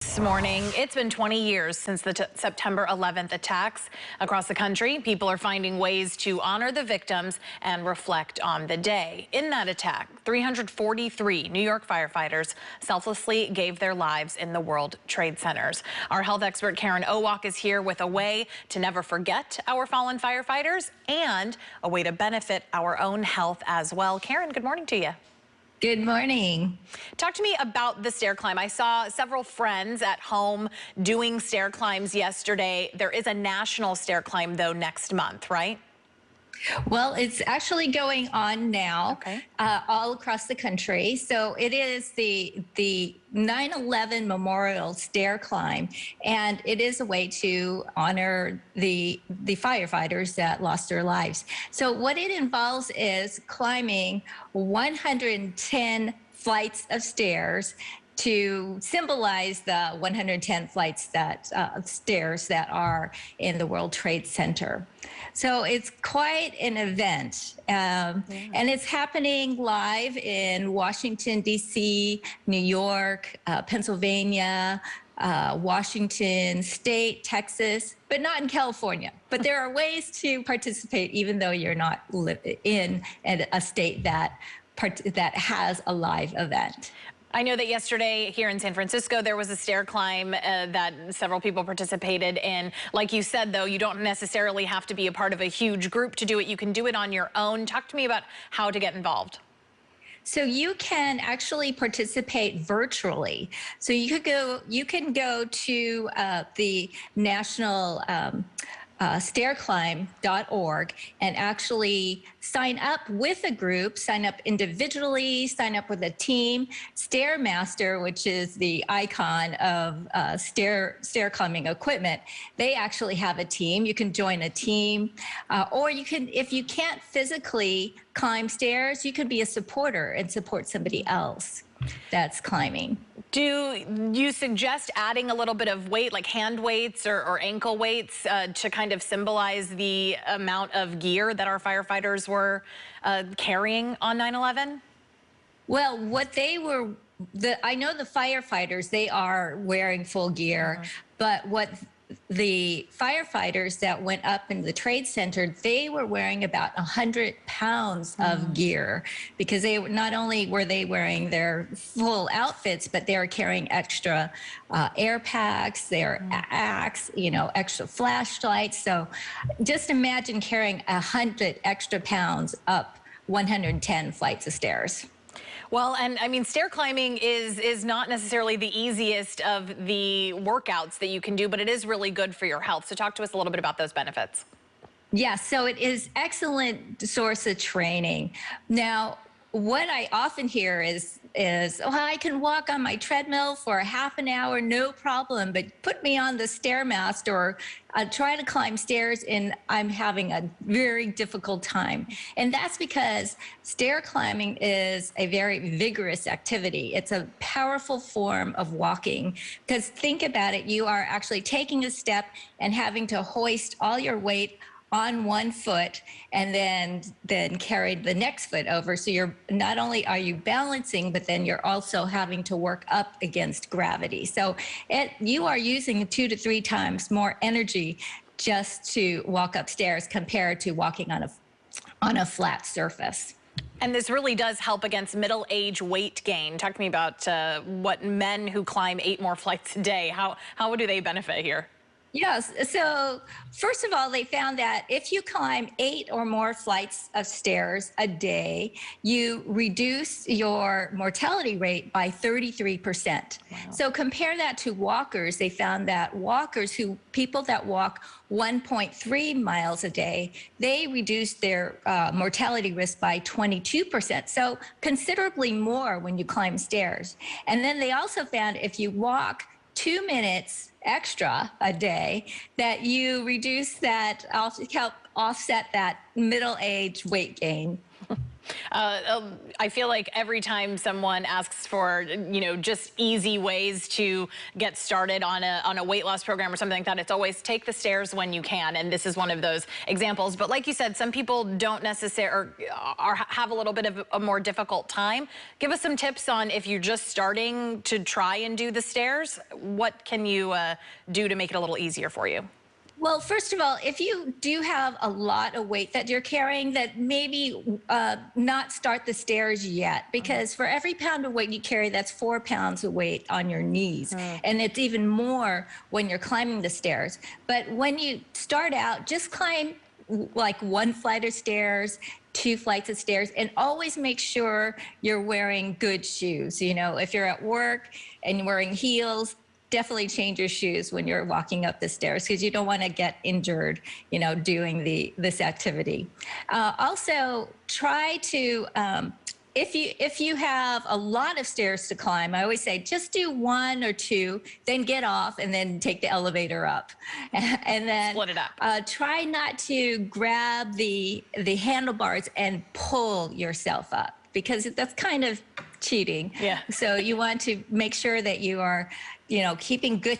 This morning, it's been 20 years since the September 11th attacks across the country. People are finding ways to honor the victims and reflect on the day. In that attack, 343 New York firefighters selflessly gave their lives in the World Trade Centers. Our health expert Karen Owak is here with a way to never forget our fallen firefighters and a way to benefit our own health as well. Karen, good morning to you. Good morning. Talk to me about the stair climb. I saw several friends at home doing stair climbs yesterday. There is a national stair climb, though, next month, right? Well, it's actually going on now, Okay. all across the country. So it is the 9/11 Memorial Stair Climb, and it is a way to honor the firefighters that lost their lives. So what it involves is climbing 110 flights of stairs to symbolize the 110 flights that stairs that are in the World Trade Center. So it's quite an event, and it's happening live in Washington, D.C., New York, Pennsylvania, Washington State, Texas, but not in California. But there are ways to participate even though you're not in a state that has a live event. I know that yesterday here in San Francisco, there was a stair climb that several people participated in. Like you said, though, you don't necessarily have to be a part of a huge group to do it. You can do it on your own. Talk to me about how to get involved. So you can actually participate virtually. So you can go to the national stairclimb.org and actually sign up with a group, sign up individually, sign up with a team. Stairmaster, which is the icon of stair climbing equipment, they actually have a team. You can join a team, or you can, if you can't physically climb stairs, you could be a supporter and support somebody else that's climbing. Do you suggest adding a little bit of weight, like hand weights or ankle weights, to kind of symbolize the amount of gear that our firefighters were carrying on 9/11? Well, what they were, I know the firefighters, they are wearing full gear, but what the firefighters that went up in the Trade Center, they were wearing about 100 pounds of gear, because they not only were they wearing their full outfits, but they were carrying extra air packs, their axe, extra flashlights. So just imagine carrying 100 extra pounds up 110 flights of stairs. Well, and I mean, stair climbing is not necessarily the easiest of the workouts that you can do, but it is really good for your health. So talk to us a little bit about those benefits. Yes, so it is excellent source of training. Now, what I often hear is, oh, I can walk on my treadmill for half an hour, no problem, but put me on the Stairmaster or try to climb stairs and I'm having a very difficult time. And that's because stair climbing is a very vigorous activity. It's a powerful form of walking, because think about it, you are actually taking a step and having to hoist all your weight on one foot and then carry the next foot over. So you're not only are you balancing, but then you're also having to work up against gravity. So you are using 2 to 3 times more energy just to walk upstairs compared to walking on a flat surface. And this really does help against middle-age weight gain. Talk to me about what men who climb 8 more flights a day, how do they benefit here? Yes. So first of all, they found that if you climb 8 or more flights of stairs a day, you reduce your mortality rate by 33%. Wow. So compare that to walkers. They found that people that walk 1.3 miles a day, they reduce their mortality risk by 22%. So considerably more when you climb stairs. And then they also found if you walk 2 minutes extra a day, that you reduce that, help offset that middle-age weight gain. I feel like every time someone asks for, just easy ways to get started on a weight loss program or something like that, it's always take the stairs when you can. And this is one of those examples. But like you said, some people don't necessarily have a little bit of a more difficult time. Give us some tips on if you're just starting to try and do the stairs, what can you do to make it a little easier for you? Well, first of all, if you do have a lot of weight that you're carrying, that maybe not start the stairs yet, because for every pound of weight you carry, that's 4 pounds of weight on your knees. And it's even more when you're climbing the stairs. But when you start out, just climb like 1 flight of stairs, 2 flights of stairs, and always make sure you're wearing good shoes. If you're at work and you're wearing heels, definitely change your shoes when you're walking up the stairs, because you don't want to get injured, doing this activity. Also, try to, if you have a lot of stairs to climb, I always say just do 1 or 2, then get off and then take the elevator up. And then split it up. Try not to grab the handlebars and pull yourself up, because that's kind of cheating. Yeah. So you want to make sure that you are, keeping good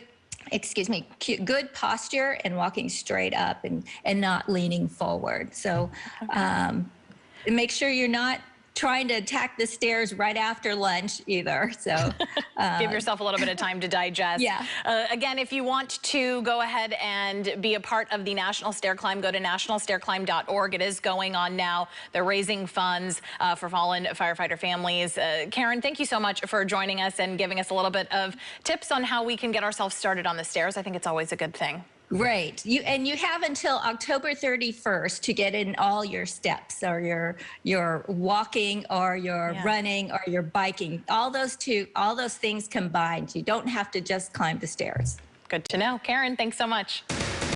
posture and walking straight up and not leaning forward. So make sure you're not trying to attack the stairs right after lunch either. So give yourself a little bit of time to digest. Yeah. Again, if you want to go ahead and be a part of the National Stair Climb, go to nationalstairclimb.org. It is going on now. They're raising funds for fallen firefighter families. Karen, thank you so much for joining us and giving us a little bit of tips on how we can get ourselves started on the stairs. I think it's always a good thing. Right. You have until October 31st to get in all your steps, or your walking, or your running, or your biking. All those things combined. You don't have to just climb the stairs. Good to know. Karen, thanks so much.